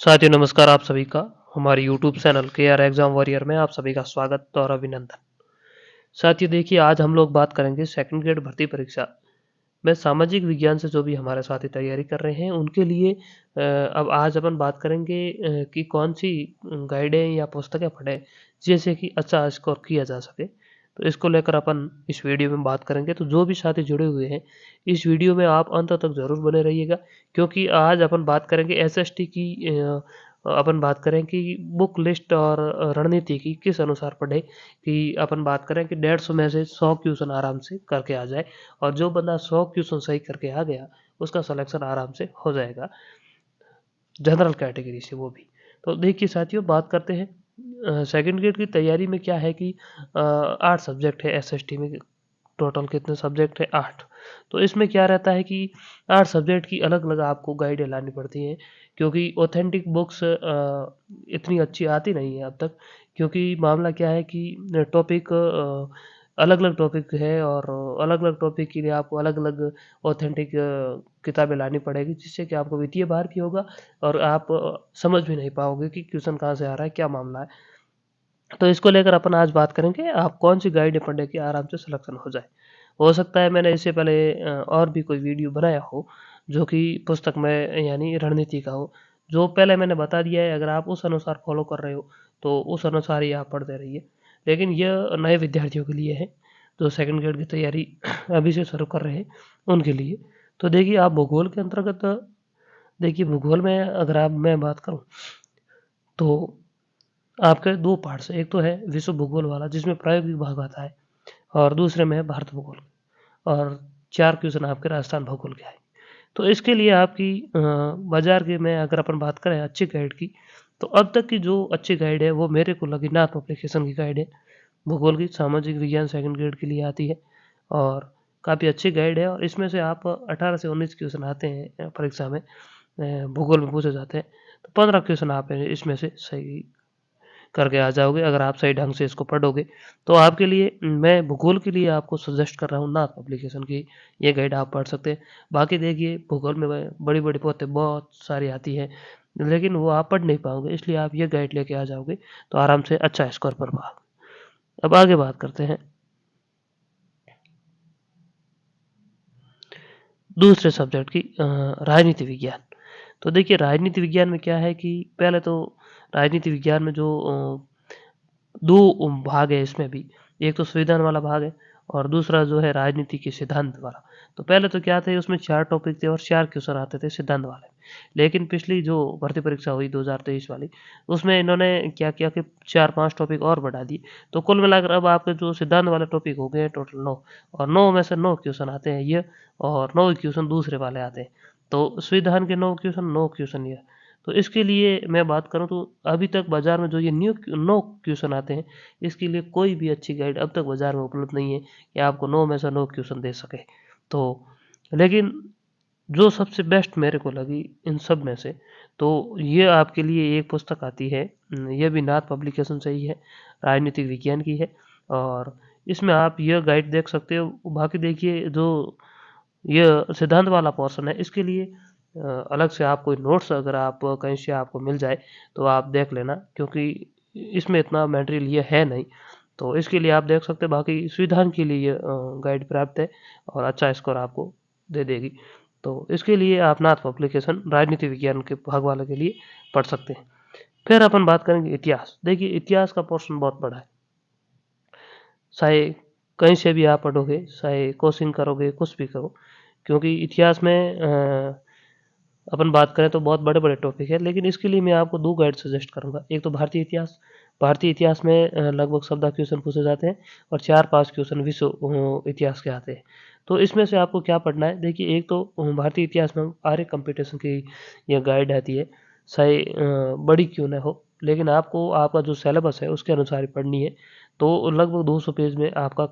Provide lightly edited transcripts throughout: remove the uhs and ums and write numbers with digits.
साथियों नमस्कार आप सभी का हमारे यूट्यूब चैनल के आर एग्जाम वॉरियर में आप सभी का स्वागत और अभिनंदन। साथियों देखिए आज हम लोग बात करेंगे सेकंड ग्रेड भर्ती परीक्षा में सामाजिक विज्ञान से जो भी हमारे साथी तैयारी कर रहे हैं उनके लिए अब आज अपन बात करेंगे कि कौन सी गाइडें या पुस्तकें पढ़ें जिससे कि अच्छा स्कोर किया जा सके। तो इसको लेकर अपन इस वीडियो में बात करेंगे। तो जो भी साथी जुड़े हुए हैं इस वीडियो में आप अंत तक ज़रूर बने रहिएगा, क्योंकि आज अपन बात करेंगे एसएसटी की अपन बात करें कि बुक लिस्ट और रणनीति की किस अनुसार पढ़े, कि अपन बात करें कि 150 में से 100 क्वेश्चन आराम से करके आ जाए और जो बंदा 100 क्वेश्चन सही करके आ गया उसका सिलेक्शन आराम से हो जाएगा जनरल कैटेगरी से, वो भी। तो देखिए साथियों बात करते हैं सेकंड ग्रेड की तैयारी में क्या है कि 8 सब्जेक्ट है एसएसटी में। टोटल कितने सब्जेक्ट है? 8। तो इसमें क्या रहता है कि 8 सब्जेक्ट की अलग-अलग आपको गाइडें लानी पड़ती हैं, क्योंकि ऑथेंटिक बुक्स इतनी अच्छी आती नहीं है अब तक। क्योंकि मामला क्या है कि टॉपिक अलग-अलग टॉपिक है और अलग-अलग टॉपिक के लिए आपको अलग-अलग ऑथेंटिक किताबें लानी पड़ेगी, जिससे कि आपको वित्तीय भार भी होगा और आप समझ भी नहीं पाओगे कि क्वेश्चन कहाँ से आ रहा है, क्या मामला है। तो इसको लेकर अपन आज बात करेंगे आप कौन सी गाइड पढ़ने की आराम से सिलेक्शन हो जाए। हो सकता है मैंने इससे पहले और भी कोई वीडियो बनाया हो जो कि पुस्तक में यानी रणनीति का हो, जो पहले मैंने बता दिया है। अगर आप उस अनुसार फॉलो कर रहे हो तो उस अनुसार ही आप पढ़ते रहिए। लेकिन यह नए विद्यार्थियों के लिए है जो सेकंड ग्रेड की तैयारी अभी से शुरू कर रहे हैं उनके लिए। तो देखिए आप भूगोल के अंतर्गत देखिए भूगोल में अगर आप मैं बात करूँ तो आपके 2 पार्ट्स हैं। एक तो है विश्व भूगोल वाला जिसमें प्रायोगिक भाग आता है और दूसरे में है भारत भूगोल और 4 क्वेश्चन आपके राजस्थान भूगोल के आए। तो इसके लिए आपकी बाज़ार के में अगर अपन बात करें अच्छी गाइड की, तो अब तक की जो अच्छी गाइड है वो मेरे को लगी नाथ पब्लिकेशन की गाइड है। भूगोल की सामाजिक विज्ञान सेकंड ग्रेड के लिए आती है और काफ़ी अच्छी गाइड है और इसमें से आप 18 से 19 क्वेश्चन आते हैं परीक्षा में, भूगोल में पूछे जाते हैं। तो 15 क्वेश्चन आप इसमें से सही करके आ जाओगे अगर आप सही ढंग से इसको पढ़ोगे। तो आपके लिए मैं भूगोल के लिए आपको सजेस्ट कर रहा हूँ नाथ पब्लिकेशन की ये गाइड आप पढ़ सकते हैं। बाकी देखिए भूगोल में बड़ी-बड़ी बातें बहुत सारी आती हैं, लेकिन वो आप पढ़ नहीं पाओगे, इसलिए आप ये गाइड लेके आ जाओगे तो आराम से अच्छा स्कोर कर पाओगे। अब आगे बात करते हैं दूसरे सब्जेक्ट की, राजनीति विज्ञान। तो देखिए राजनीति विज्ञान में क्या है कि पहले तो राजनीति विज्ञान में जो 2 भाग है इसमें भी। एक तो संविधान वाला भाग है और दूसरा जो है राजनीति के सिद्धांत वाला। तो पहले तो क्या थे उसमें 4 टॉपिक थे और 4 क्वेश्चन आते थे सिद्धांत वाले। लेकिन पिछली जो भर्ती परीक्षा हुई 2023 वाली, उसमें इन्होंने क्या किया कि 4-5 टॉपिक और बढ़ा दिए। तो कुल मिलाकर अब आपके जो सिद्धांत वाले टॉपिक हो गए हैं टोटल 9 और 9 में से 9 क्वेश्चन आते हैं ये और 9 क्वेश्चन दूसरे वाले आते हैं। तो संविधान के 9 क्वेश्चन, 9 क्वेश्चन ये। तो इसके लिए मैं बात करूँ तो अभी तक बाज़ार में जो ये 9 क्वेश्चन आते हैं, इसके लिए कोई भी अच्छी गाइड अब तक बाज़ार में उपलब्ध नहीं है कि आपको 9 में से 9 क्वेश्चन दे सके। तो लेकिन जो सबसे बेस्ट मेरे को लगी इन सब में से, तो ये आपके लिए एक पुस्तक आती है, ये भी नाथ पब्लिकेशन से ही है, राजनीतिक विज्ञान की है और इसमें आप यह गाइड देख सकते हो। बाकी देखिए जो ये सिद्धांत वाला पोर्शन है इसके लिए अलग से आप कोई नोट्स अगर आप कहीं से आपको मिल जाए तो आप देख लेना, क्योंकि इसमें इतना मटेरियल ये है नहीं। तो इसके लिए आप देख सकते हैं। बाकी संविधान के लिए ये गाइड पर्याप्त है और अच्छा स्कोर आपको दे देगी। तो इसके लिए आप नाथ पब्लिकेशन राजनीति विज्ञान के भाग वाले के लिए पढ़ सकते हैं। फिर अपन बात करेंगे इतिहास। देखिए इतिहास का पोर्शन बहुत बड़ा है, चाहे कहीं से भी आप पढ़ोगे, चाहे कोचिंग करोगे, कुछ भी करो, क्योंकि इतिहास में अपन बात करें तो बहुत बड़े-बड़े टॉपिक है। लेकिन इसके लिए मैं आपको 2 गाइड सजेस्ट करूँगा। एक तो भारतीय इतिहास। भारतीय इतिहास में लगभग 14 क्वेश्चन पूछे जाते हैं और 4-5 क्वेश्चन विश्व इतिहास के आते हैं। तो इसमें से आपको क्या पढ़ना है? देखिए एक तो भारतीय इतिहास में आर्य कंपटीशन की ये गाइड आती है। चाहे बड़ी क्यों ना हो, लेकिन आपको आपका जो सिलेबस है उसके अनुसार ही पढ़नी है। तो लगभग 200 पेज में आपका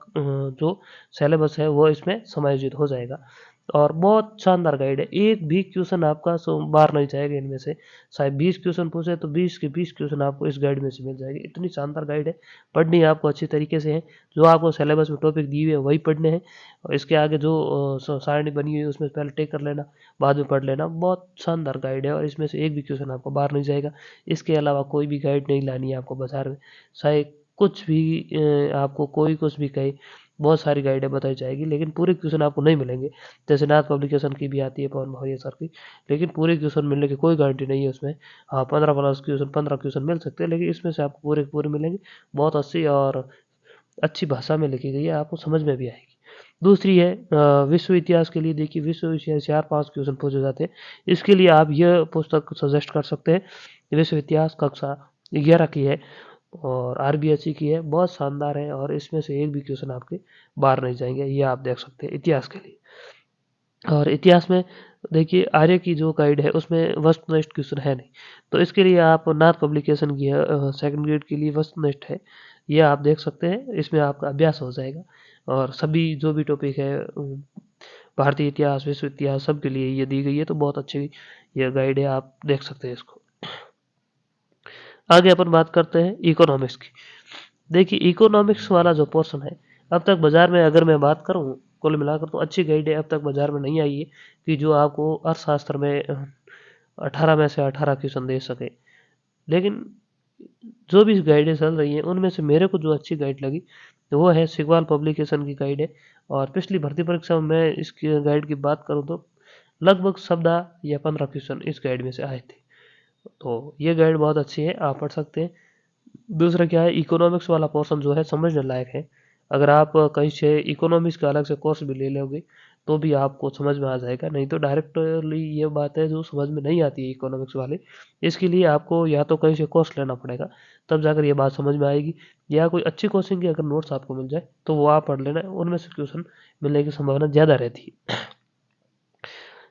जो सिलेबस है वो इसमें समायोजित हो जाएगा। और बहुत शानदार गाइड है। एक भी क्वेश्चन आपका बाहर नहीं जाएगा इनमें से। शायद 20 क्वेश्चन पूछे तो 20 के 20 क्वेश्चन आपको इस गाइड में से मिल जाएंगे। इतनी शानदार गाइड है, पढ़नी आपको अच्छी तरीके से है। जो आपको सिलेबस में टॉपिक दिए हुए हैं वही पढ़ने हैं, और इसके आगे जो सारणी बनी हुई है उसमें पहले टेक कर लेना, बाद में पढ़ लेना। बहुत शानदार गाइड है और इसमें से एक भी क्वेश्चन आपको बाहर नहीं जाएगा। इसके अलावा कोई भी गाइड नहीं लानी है आपको बाजार में। शायद कुछ भी आपको कोई कुछ भी कहे, बहुत सारी गाइडें बताई जाएगी, लेकिन पूरे क्वेश्चन आपको नहीं मिलेंगे। जैसे नाथ पब्लिकेशन की भी आती है पवन भौरिया सर की, लेकिन पूरे क्वेश्चन मिलने की कोई गारंटी नहीं है उसमें। हाँ, 15 क्वेश्चन मिल सकते हैं, लेकिन इसमें से आपको पूरे के पूरे मिलेंगे। बहुत अच्छी और अच्छी भाषा में लिखी गई है, आपको समझ में भी आएगी। दूसरी है विश्व इतिहास के लिए। देखिए, विश्व इतिहास 4-5 क्वेश्चन पूछे जाते हैं। इसके लिए आप यह पुस्तक सजेस्ट कर सकते हैं। विश्व इतिहास कक्षा 11 की है और आरबीएसई की है, बहुत शानदार है, और इसमें से एक भी क्वेश्चन आपके बाहर नहीं जाएंगे। ये आप देख सकते हैं इतिहास के लिए। और इतिहास में देखिए, आर्य की जो गाइड है उसमें वस्तुनिष्ठ क्वेश्चन है नहीं, तो इसके लिए आप नाथ पब्लिकेशन की है, सेकंड ग्रेड के लिए वस्तुनिष्ठ है, ये आप देख सकते हैं। इसमें आपका अभ्यास हो जाएगा और सभी जो भी टॉपिक है भारतीय इतिहास, विश्व इतिहास, सब के लिए ये दी गई है। तो बहुत अच्छी ये गाइड है, आप देख सकते हैं इसको। आगे अपन बात करते हैं इकोनॉमिक्स की। देखिए, इकोनॉमिक्स वाला जो पोर्शन है, अब तक बाजार में अगर मैं बात करूं कुल मिलाकर तो अच्छी गाइड है, अब तक बाजार में नहीं आई है कि जो आपको अर्थशास्त्र में 18 में से 18 क्वेश्चन दे सके। लेकिन जो भी गाइडें चल रही हैं उनमें से मेरे को जो अच्छी गाइड लगी तो वो है सिगवाल पब्लिकेशन की गाइड है। और पिछली भर्ती परीक्षा में मैं इसकी गाइड की बात करूं तो लगभग 14 या 15 क्वेश्चन इस गाइड में से आए थे। तो ये गाइड बहुत अच्छी है, आप पढ़ सकते हैं। दूसरा क्या है, इकोनॉमिक्स वाला पोर्शन जो है समझने लायक है। अगर आप कहीं से इकोनॉमिक्स का अलग से कोर्स भी ले लोगे तो भी आपको समझ में आ जाएगा, नहीं तो डायरेक्टली ये बात है जो समझ में नहीं आती है इकोनॉमिक्स वाले, इसके लिए आपको या तो कहीं से कोर्स लेना पड़ेगा, तब जाकर ये बात समझ में आएगी। या कोई अच्छी कोचिंग की अगर नोट्स आपको मिल जाए तो वो आप पढ़ लेना, उनमें से क्वेश्चन मिलने की संभावना ज़्यादा रहती है।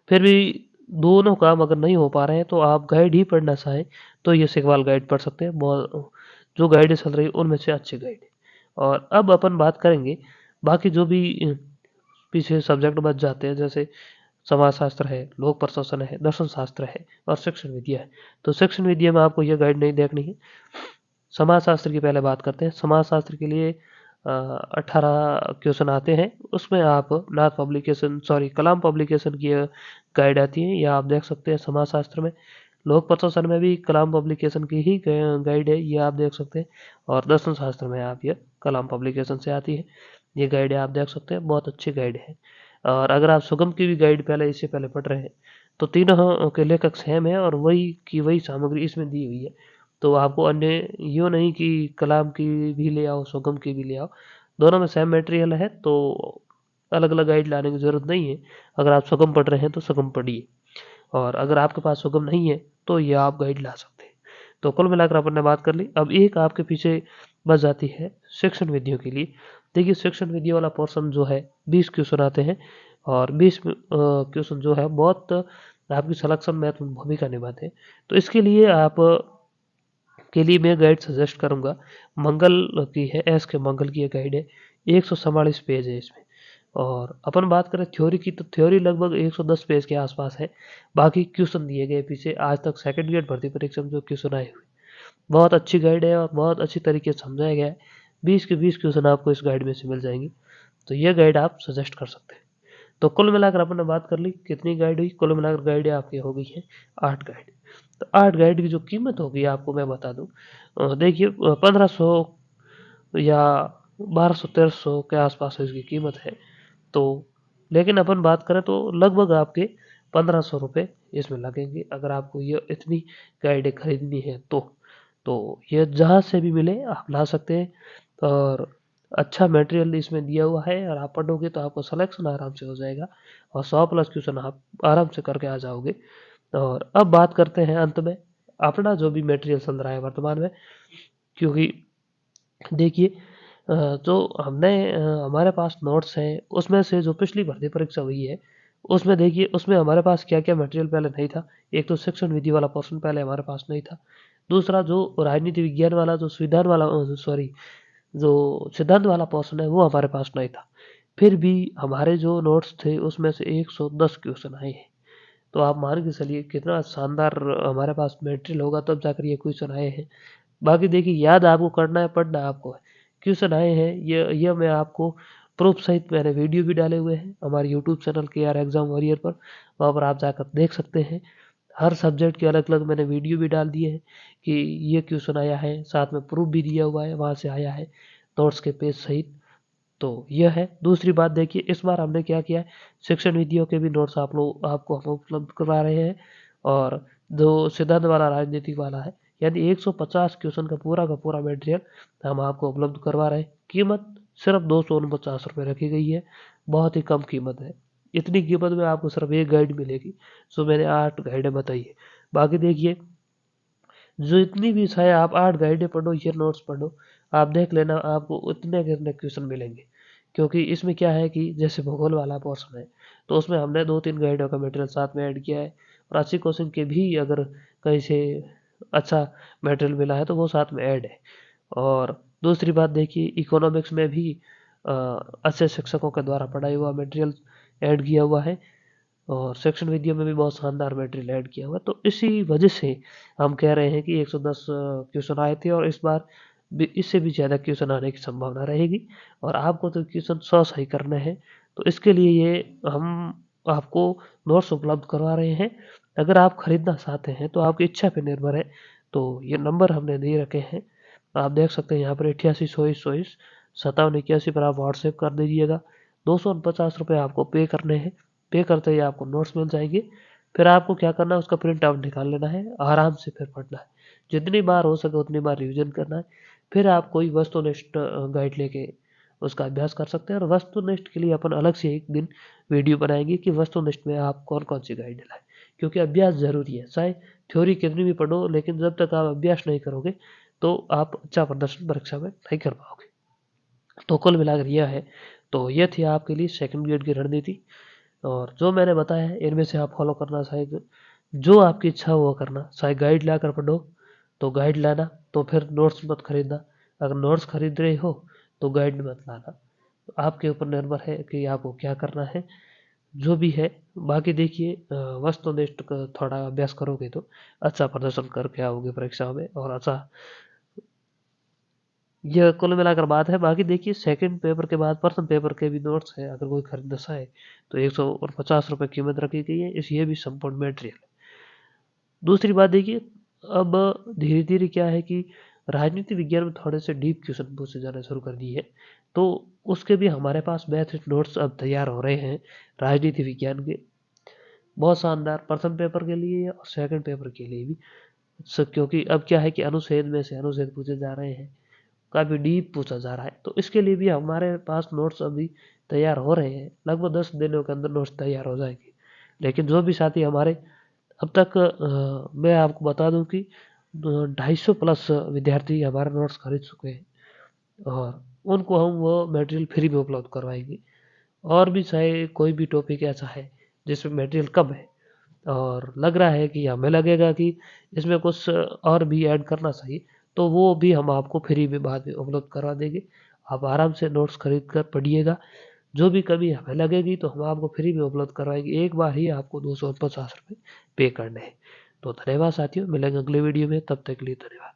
फिर भी दोनों काम अगर नहीं हो पा रहे हैं तो आप गाइड ही पढ़ना चाहें तो ये सिगवाल गाइड पढ़ सकते हैं। बहुत जो गाइडें चल रही है उनमें से अच्छी गाइड है। और अब अपन बात करेंगे बाकी जो भी पीछे सब्जेक्ट बच जाते हैं, जैसे समाजशास्त्र है, लोक प्रशासन है, दर्शन शास्त्र है और शिक्षण विद्या है। तो शिक्षण विद्या में आपको यह गाइड नहीं देखनी है। समाजशास्त्र की पहले बात करते हैं। समाजशास्त्र के लिए 18 क्वेश्चन आते हैं, उसमें आप नाथ पब्लिकेशन कलाम पब्लिकेशन की गाइड आती है, यह आप देख सकते हैं समाजशास्त्र में। लोक प्रशासन में भी कलाम पब्लिकेशन की ही गाइड है, ये आप देख सकते हैं। और दर्शन शास्त्र में आप ये कलाम पब्लिकेशन से आती है, ये गाइड है, आप देख सकते हैं, बहुत अच्छी गाइड है। और अगर आप सुगम की भी गाइड पहले इससे पहले पढ़ रहे हैं तो तीनों के लेखक सेम है और वही की वही सामग्री इसमें दी हुई है। तो आपको अन्य यूँ नहीं कि कलाम की भी ले आओ, सुगम की भी ले आओ, दोनों में सेम मटेरियल है, तो अलग अलग गाइड लाने की ज़रूरत नहीं है। अगर आप सुगम पढ़ रहे हैं तो सुगम पढ़िए, और अगर आपके पास सुगम नहीं है तो ये आप गाइड ला सकते हैं। तो कुल मिलाकर अपन ने बात कर ली। अब एक आपके पीछे बच जाती है शिक्षण विधियों के लिए। देखिए, शिक्षण विधि वाला पोर्शन जो है 20 क्वेश्चन आते हैं, और 20 क्वेश्चन जो है बहुत आपकी सिलेक्शन में भूमिका निभाते हैं। तो इसके लिए आप के लिए मैं गाइड सजेस्ट करूंगा, मंगल की है, एस के मंगल की ये गाइड है। 144 पेज है इसमें। और अपन बात करें थ्योरी की तो थ्योरी लगभग 110 पेज के आसपास है। बाकी क्वेश्चन दिए गए पीछे आज तक सेकंड ग्रेड भर्ती परीक्षा में जो क्वेश्चन आए हुए, बहुत अच्छी गाइड है और बहुत अच्छी तरीके से समझाया गया है। 20 के 20 क्वेश्चन आपको इस गाइड में से मिल जाएंगे, तो ये गाइड आप सजेस्ट कर सकते हैं। तो कुल मिलाकर अपन ने बात कर ली, कितनी गाइड हुई, कुल मिलाकर गाइडें आपकी हो गई है 8 गाइड। तो 8 गाइड की जो कीमत होगी आपको मैं बता दूं, देखिए 1500 या 1200-1300 के आसपास इसकी कीमत है। तो लेकिन अपन बात करें तो लगभग आपके 1500 रुपये इसमें लगेंगे अगर आपको ये इतनी गाइडें खरीदनी है तो ये जहाँ से भी मिले आप ला सकते हैं। और अच्छा मटेरियल इसमें दिया हुआ है, और आप पढ़ोगे तो आपको सिलेक्शन आराम से हो जाएगा और 100+ क्वेश्चन आप आराम से करके आ जाओगे। और अब बात करते हैं अंत में अपना जो भी मटेरियल चल रहा है वर्तमान में, क्योंकि देखिए जो हमने हमारे पास नोट्स हैं उसमें से जो पिछली भर्ती परीक्षा हुई है उसमें देखिए उसमें हमारे पास क्या क्या मटेरियल पहले नहीं था। एक तो शिक्षण विधि वाला पोर्शन पहले हमारे पास नहीं था। दूसरा जो राजनीति विज्ञान वाला जो संविधान वाला जो सिद्धांत वाला पोर्शन है वो हमारे पास नहीं था। फिर भी हमारे जो नोट्स थे उसमें से 110 क्वेश्चन आए हैं। तो आप मान के चलिए कितना शानदार हमारे पास मटेरियल होगा तब जाकर ये क्वेश्चन आए हैं। बाकी देखिए याद आपको करना है, पढ़ना आपको है। क्वेश्चन आए हैं ये मैं आपको प्रूफ सहित मैंने वीडियो भी डाले हुए हैं हमारे यूट्यूब चैनल के आर एग्जाम वॉरियर पर, वहाँ पर आप जाकर देख सकते हैं। हर सब्जेक्ट के अलग अलग मैंने वीडियो भी डाल दिए हैं कि ये क्वेश्चन आया है, साथ में प्रूफ भी दिया हुआ है वहाँ से आया है नोट्स के पेज सहित। तो यह है। दूसरी बात देखिए इस बार हमने क्या किया है, शिक्षण विधियों के भी नोट्स आपको हम उपलब्ध करवा रहे हैं, और जो सिद्धांत वाला राजनीति वाला है यानी 150 क्वेश्चन का पूरा मटेरियल हम आपको उपलब्ध करवा रहे हैं। कीमत सिर्फ 249 रुपये रखी गई है, बहुत ही कम कीमत है। इतनी कीमत में आपको सिर्फ एक गाइड मिलेगी, सो मैंने 8 गाइडें बताई है। बाकी देखिए जो इतनी भी चाहे आप 8 गाइडें पढ़ो या नोट्स पढ़ो, आप देख लेना आपको उतने कितने क्वेश्चन मिलेंगे। क्योंकि इसमें क्या है कि जैसे भूगोल वाला पोर्शन है तो उसमें हमने 2-3 गाइडों का मटेरियल साथ में ऐड किया है, और अच्छी क्वेश्चन के भी अगर कहीं से अच्छा मटेरियल मिला है तो वो साथ में ऐड है। और दूसरी बात देखिए इकोनॉमिक्स में भी अच्छे शिक्षकों के द्वारा पढ़ाई हुआ मटेरियल ऐड किया हुआ है, और सेक्शन विधियों में भी बहुत शानदार मटेरियल ऐड किया हुआ है। तो इसी वजह से हम कह रहे हैं कि 110 क्वेश्चन आए थे, और इस बार इससे भी ज़्यादा क्वेश्चन आने की संभावना रहेगी। और आपको तो क्वेश्चन 100 सही करने हैं, तो इसके लिए ये हम आपको नोट्स उपलब्ध करवा रहे हैं। अगर आप खरीदना चाहते हैं तो आपकी इच्छा पर निर्भर है। तो ये नंबर हमने दे रखे हैं, आप देख सकते हैं यहाँ पर 88 24 27 पर आप व्हाट्सएप कर दीजिएगा। 250 रुपये आपको पे करने हैं। पे करते ही आपको नोट्स मिल जाएंगे। फिर आपको क्या करना है, उसका प्रिंट आउट निकाल लेना है, आराम से फिर पढ़ना है, जितनी बार हो सके उतनी बार रिवीजन करना है। फिर आप कोई वस्तुनिष्ठ गाइड लेके उसका अभ्यास कर सकते हैं। और वस्तुनिष्ठ के लिए अपन अलग से एक दिन वीडियो बनाएंगे कि वस्तुनिष्ठ में आप कौन कौन सी गाइड लाए, क्योंकि अभ्यास ज़रूरी है। चाहे थ्योरी कितनी भी पढ़ो, लेकिन जब तक आप अभ्यास नहीं करोगे तो आप अच्छा प्रदर्शन परीक्षा में नहीं कर पाओगे। तो कुल मिलाकर यह है। तो ये थी आपके लिए सेकंड ग्रेड की रणनीति, और जो मैंने बताया है इनमें से आप फॉलो करना, चाहे जो आपकी इच्छा हो वो करना। चाहे गाइड लाकर पढ़ो तो गाइड लाना, तो फिर नोट्स मत खरीदना। अगर नोट्स खरीद रहे हो तो गाइड मत लाना। तो आपके ऊपर निर्भर है कि आपको क्या करना है, जो भी है। बाकी देखिए वस्तुनिष्ठ का थोड़ा अभ्यास करोगे तो अच्छा प्रदर्शन करके आओगे परीक्षा में, और अच्छा यह कुल मिलाकर बात है। बाकी देखिए सेकंड पेपर के बाद प्रथम पेपर के भी नोट्स है, अगर कोई खरीदना चाहे तो 150 रुपये कीमत रखी गई है। इस ये भी संपूर्ण मटेरियल है। दूसरी बात देखिए अब धीरे धीरे क्या है कि राजनीति विज्ञान में थोड़े से डीप क्वेश्चन पूछे जाने शुरू कर दिए हैं, तो उसके भी हमारे पास मैथ नोट्स अब तैयार हो रहे हैं राजनीति विज्ञान के, बहुत शानदार, प्रथम पेपर के लिए और सेकंड पेपर के लिए भी। क्योंकि अब क्या है कि अनुच्छेद में से अनुच्छेद पूछे जा रहे हैं, काफ़ी डीप पूछा जा रहा है, तो इसके लिए भी हमारे पास नोट्स अभी तैयार हो रहे हैं। लगभग 10 दिनों के अंदर नोट्स तैयार हो जाएंगे। लेकिन जो भी साथी हमारे अब तक मैं आपको बता दूं कि 250 प्लस विद्यार्थी हमारे नोट्स खरीद चुके हैं, और उनको हम वो मटेरियल फ्री में उपलब्ध करवाएंगे। और भी चाहे कोई भी टॉपिक ऐसा है जिसमें मटेरियल कम है और लग रहा है कि हमें लगेगा कि इसमें कुछ और भी ऐड करना चाहिए, तो वो भी हम आपको फ्री में बाद में उपलब्ध करवा देंगे। आप आराम से नोट्स खरीद कर पढ़िएगा। जो भी कमी हमें लगेगी तो हम आपको फ्री में उपलब्ध करवाएंगे। एक बार ही आपको 250 रुपये पे करने हैं। तो धन्यवाद साथियों, मिलेंगे अगले वीडियो में, तब तक के लिए धन्यवाद।